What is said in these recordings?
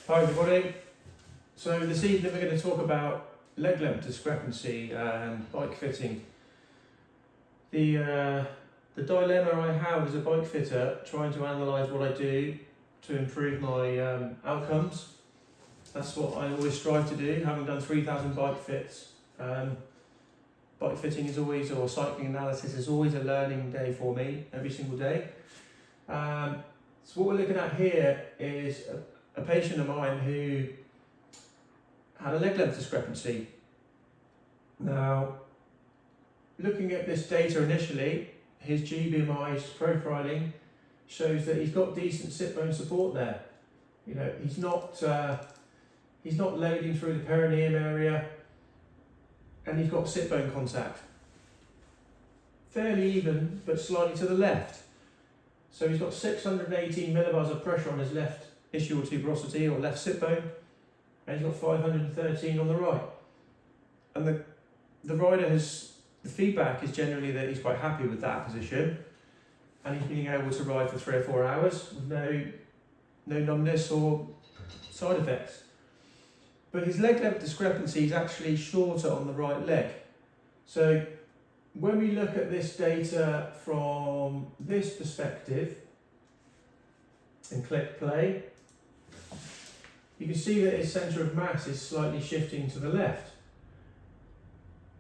Hi everybody. So this evening we're going to talk about leg length discrepancy and bike fitting. The dilemma I have as a bike fitter trying to analyse what I do to improve my outcomes. That's what I always strive to do, having done 3,000 bike fits. Bike fitting is always, or cycling analysis is always a learning day for me, every single day. So what we're looking at here is a patient of mine who had a leg length discrepancy. Now, looking at this data initially, his GBMI's profiling shows that he's got decent sit bone support there. You know, he's not loading through the perineum area, and he's got sit bone contact. Fairly even, but slightly to the left. So he's got 618 millibars of pressure on his left ischial tuberosity or left sit bone, and he's got 513 on the right. And the rider the feedback is generally that he's quite happy with that position, and he's being able to ride for 3 or 4 hours with no numbness or side effects. But his leg length discrepancy is actually shorter on the right leg. So when we look at this data from this perspective and click play, you can see that his centre of mass is slightly shifting to the left.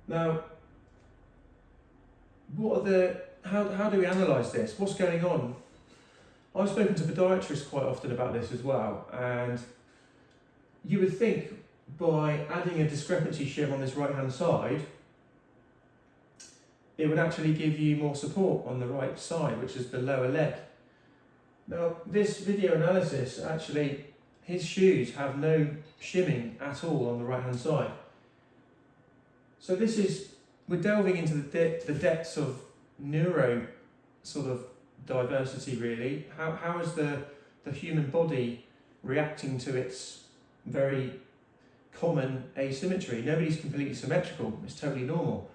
Now, how do we analyse this? What's going on? I've spoken to podiatrists quite often about this as well, and you would think by adding a discrepancy shim on this right hand side, it would actually give you more support on the right side, which is the lower leg. Now, this video analysis, actually, his shoes have no shimming at all on the right hand side. So we're delving into the depths of neuro sort of diversity really. How is the human body reacting to its very common asymmetry? Nobody's completely symmetrical, it's totally normal.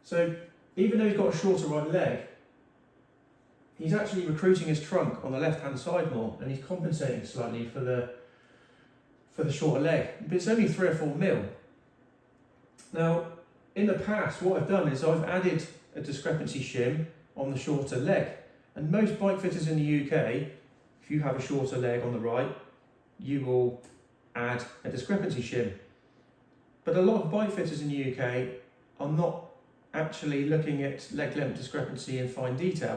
So even though he's got a shorter right leg, he's actually recruiting his trunk on the left hand side more, and he's compensating slightly for the shorter leg, but it's only 3 or 4 mil. Now, in the past, what I've done is I've added a discrepancy shim on the shorter leg, and most bike fitters in the UK, if you have a shorter leg on the right, you will add a discrepancy shim. But a lot of bike fitters in the UK are not actually looking at leg length discrepancy in fine detail.